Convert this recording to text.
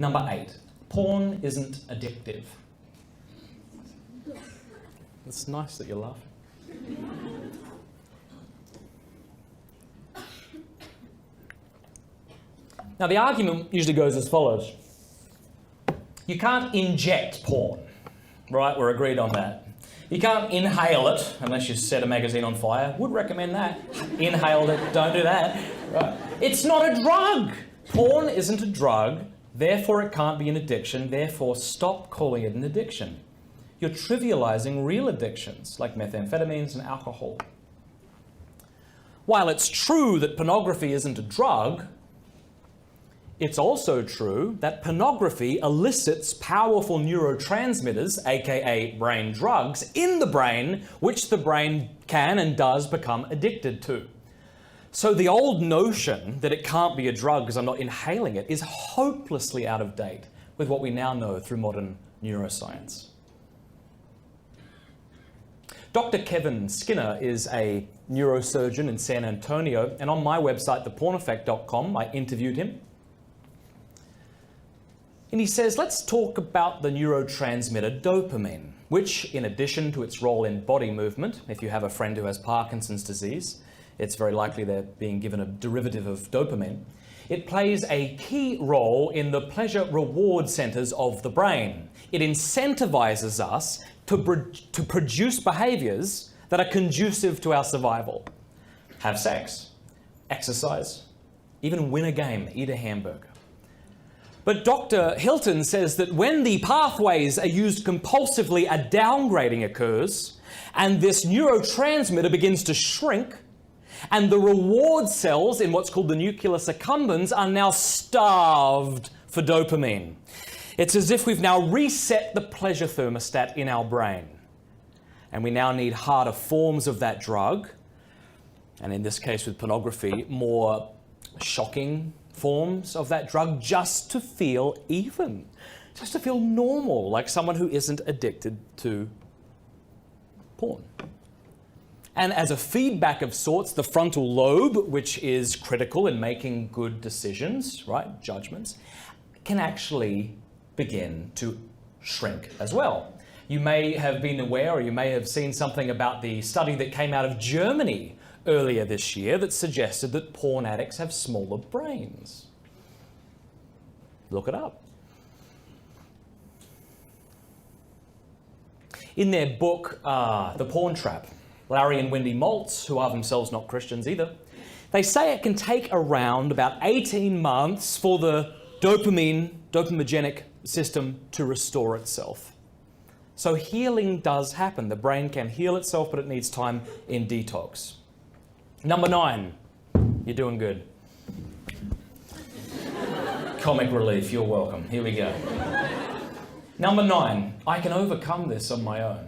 Number 8, porn isn't addictive. It's nice that you're laughing. Now, the argument usually goes as follows. You can't inject porn, right? We're agreed on that. You can't inhale it unless you set a magazine on fire. Would recommend that. Inhaled it, don't do that. Right. It's not a drug. Porn isn't a drug, therefore it can't be an addiction, therefore stop calling it an addiction. You're trivializing real addictions like methamphetamines and alcohol. While it's true that pornography isn't a drug, it's also true that pornography elicits powerful neurotransmitters, aka brain drugs, in the brain, which the brain can and does become addicted to. So the old notion that it can't be a drug because I'm not inhaling it is hopelessly out of date with what we now know through modern neuroscience. Dr. Kevin Skinner is a neurosurgeon in San Antonio, and on my website, theporneffect.com, I interviewed him. And he says, let's talk about the neurotransmitter dopamine, which, in addition to its role in body movement, if you have a friend who has Parkinson's disease, it's very likely they're being given a derivative of dopamine, it plays a key role in the pleasure reward centers of the brain. It incentivizes us to produce behaviors that are conducive to our survival. Have sex, exercise, even win a game, eat a hamburger. But Dr. Hilton says that when the pathways are used compulsively, a downgrading occurs, and this neurotransmitter begins to shrink, and the reward cells in what's called the nucleus accumbens are now starved for dopamine. It's as if we've now reset the pleasure thermostat in our brain. And we now need harder forms of that drug, and in this case with pornography, more shocking forms of that drug just to feel even, just to feel normal, like someone who isn't addicted to porn. And as a feedback of sorts, the frontal lobe, which is critical in making good decisions, right, judgments, can actually begin to shrink as well. You may have been aware, or you may have seen something about the study that came out of Germany earlier this year that suggested that porn addicts have smaller brains. Look it up. In their book, The Porn Trap, Larry and Wendy Maltz, who are themselves not Christians either, they say it can take around about 18 months for the dopaminergic system to restore itself. So healing does happen. The brain can heal itself, but it needs time in detox. Number 9, you're doing good. Comic relief, you're welcome. Here we go. Number 9, I can overcome this on my own.